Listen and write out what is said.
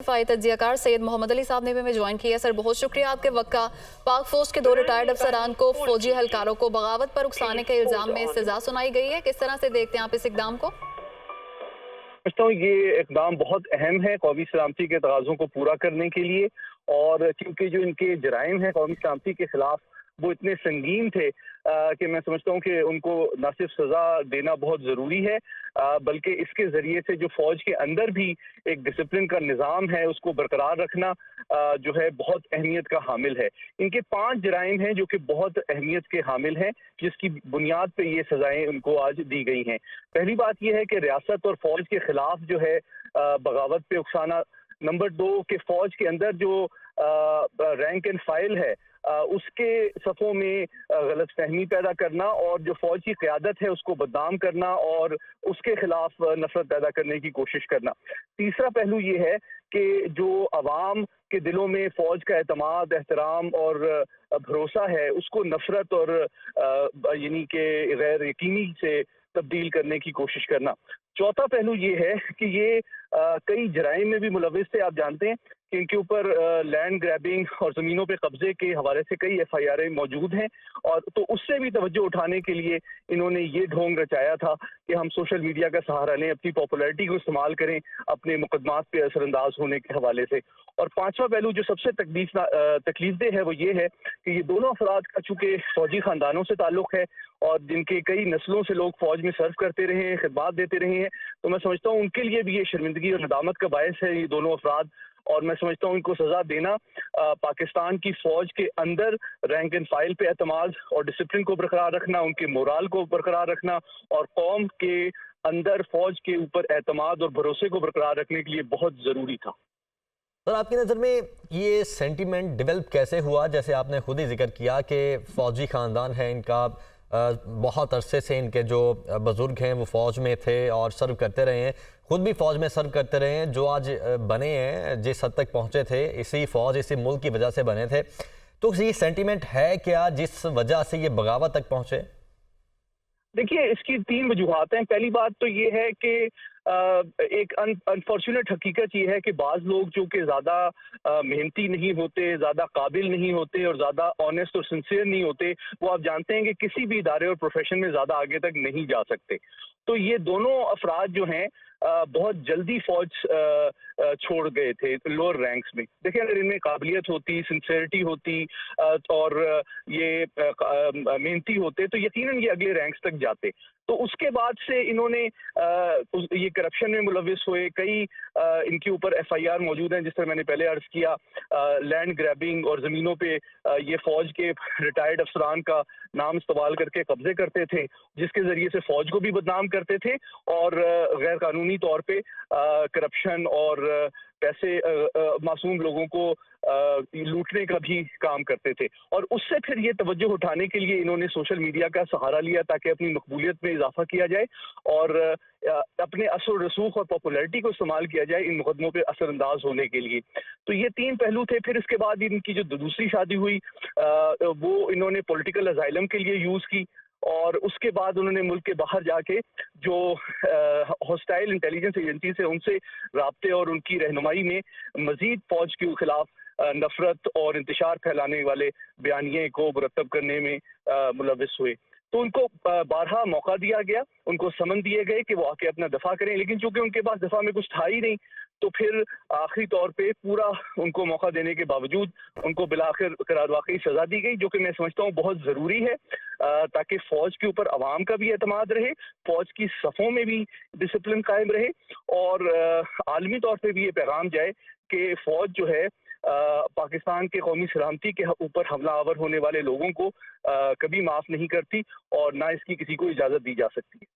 तज्जियाकार सैयद मोहम्मद अली साहब ने भी हमें ज्वाइन किया। सर बहुत शुक्रिया आपके वक्त का। पाक फौज के 2 रिटायर्ड अफसरान को फौजी एहलकारों को बगावत पर उकसाने के इल्जाम में सजा सुनाई गई है। किस तरह से देखते हैं आप इस इकदाम को? समझता हूँ ये इकदाम बहुत अहम है कौमी सलामती के तकाज़ों को पूरा करने के लिए, और क्योंकि जो इनके जराइम हैं कौमी सलामती के खिलाफ वो इतने संगीन थे कि मैं समझता हूँ कि उनको न सिर्फ सज़ा देना बहुत ज़रूरी है, बल्कि इसके ज़रिए से जो फ़ौज के अंदर भी एक डिसिप्लिन का निज़ाम है उसको बरकरार रखना जो है बहुत अहमियत का हामिल है। इनके 5 जराइम हैं जो कि बहुत अहमियत के हामिल हैं, जिसकी बुनियाद पे ये सज़ाएँ उनको आज दी गई हैं। पहली बात यह है कि रियासत और फ़ौज के खिलाफ जो है बगावत पे उकसाना। नंबर 2 कि फ़ौज के अंदर जो रैंक एंड फाइल है उसके सफ़ों में गलत फहमी पैदा करना और जो फ़ौज की क़यादत है उसको बदनाम करना और उसके खिलाफ नफ़रत पैदा करने की कोशिश करना। तीसरा पहलू ये है कि जो अवाम के दिलों में फ़ौज का एतमाद, एहतराम और भरोसा है उसको नफ़रत और यानी कि गैर यकीनी से तब्दील करने की कोशिश करना। चौथा पहलू ये है कि ये कई जराइम में भी मुलविस थे। आप जानते हैं कि इनके ऊपर लैंड ग्रैबिंग और ज़मीनों पे कब्जे के हवाले से कई एफआईआरें मौजूद हैं, और तो उससे भी तवज्जो उठाने के लिए इन्होंने ये ढोंग रचाया था कि हम सोशल मीडिया का सहारा लें, अपनी पॉपुलैरिटी को इस्तेमाल करें अपने मुकदमात पे असरअंदाज होने के हवाले से। और पांचवा पहलू जो सबसे तकलीफदेह है वो ये है कि ये दोनों अफराद का चूँकि फौजी ख़ानदानों से ताल्लुक़ है और जिनके कई नस्लों से लोग फ़ौज में सर्व करते रहे हैं, खिदमत देते रहे हैं, तो मैं समझता हूँ उनके लिए भी ये शर्मिंदगी और नदामत का बायस है ये दोनों अफराद। और मैं समझता हूँ इनको सज़ा देना पाकिस्तान की फ़ौज के अंदर रैंक एंड फाइल पे एतमाद और डिसिप्लिन को बरकरार रखना, उनके मोराल को बरकरार रखना और कौम के अंदर फ़ौज के ऊपर एतमाद और भरोसे को बरकरार रखने के लिए बहुत ज़रूरी था। सर आपकी नज़र में ये सेंटीमेंट डेवलप कैसे हुआ? जैसे आपने खुद ही जिक्र किया कि फ़ौजी ख़ानदान है इनका, बहुत अरसे से इनके जो बुज़ुर्ग हैं वो फ़ौज में थे और सर्व करते रहे हैं, खुद भी फ़ौज में सर्व करते रहे हैं, जो आज बने हैं जिस हद तक पहुँचे थे इसी फ़ौज इसी मुल्क की वजह से बने थे। तो ये सेंटीमेंट है क्या जिस वजह से ये बगावत तक पहुँचे? देखिए इसकी 3 वजूहात हैं। पहली बात तो ये है कि एक अनफॉर्चुनेट हकीकत ये है कि बाज़ लोग जो कि ज़्यादा मेहनती नहीं होते, ज़्यादा काबिल नहीं होते और ज़्यादा ऑनेस्ट और सिंसियर नहीं होते, वो आप जानते हैं कि किसी भी इदारे और प्रोफेशन में ज़्यादा आगे तक नहीं जा सकते। तो ये दोनों अफराद जो हैं बहुत जल्दी फ़ौज छोड़ गए थे लोअर रैंक्स में। देखिए अगर इनमें काबिलियत होती, सिंसियरिटी होती और ये मेहनती होते तो यकीनन ये अगले रैंक्स तक जाते। तो उसके बाद से इन्होंने ये करप्शन में मुलविस हुए, कई इनके ऊपर एफआईआर मौजूद हैं, जिस तरह मैंने पहले अर्ज किया, लैंड ग्रैबिंग और ज़मीनों पे ये फ़ौज के रिटायर्ड अफसरान का नाम इस्तेमाल करके कब्जे करते थे, जिसके ज़रिए से फ़ौज को भी बदनाम करते थे और गैर कानूनी तौर पे करप्शन और पैसे मासूम लोगों को लूटने का भी काम करते थे। और उससे फिर ये तवज्जो उठाने के लिए इन्होंने सोशल मीडिया का सहारा लिया ताकि अपनी मकबूलियत में इजाफा किया जाए और अपने असर रसूख और पॉपुलैरिटी को इस्तेमाल किया जाए इन मुकदमों पे असरअंदाज होने के लिए। तो ये 3 पहलू थे। फिर इसके बाद इनकी जो दूसरी शादी हुई वो इन्होंने पॉलिटिकल असाइलम के लिए यूज़ की और उसके बाद उन्होंने मुल्क के बाहर जाके जो हॉस्टाइल इंटेलिजेंस एजेंसी से उनसे राब्ते और उनकी रहनुमाई में मजीद फ़ौज के खिलाफ नफरत और इंतशार फैलाने वाले बयानिए को मुरतब करने में मुलविस हुए। तो उनको बारहा मौका दिया गया, उनको समन दिए गए कि वो आके अपना दफा करें, लेकिन चूंकि उनके पास दफा में कुछ था ही नहीं, तो फिर आखिरी तौर पे पूरा उनको मौका देने के बावजूद उनको बिलाखिर करार वाकई सजा दी गई, जो कि मैं समझता हूँ बहुत ज़रूरी है ताकि फ़ौज के ऊपर अवाम का भी एतमाद रहे, फ़ौज की सफ़ों में भी डिसिप्लिन कायम रहे और आलमी तौर पर भी ये पैगाम जाए कि फ़ौज जो है पाकिस्तान के कौमी सलामती के ऊपर हमलावर होने वाले लोगों को कभी माफ़ नहीं करती और ना इसकी किसी को इजाज़त दी जा सकती है।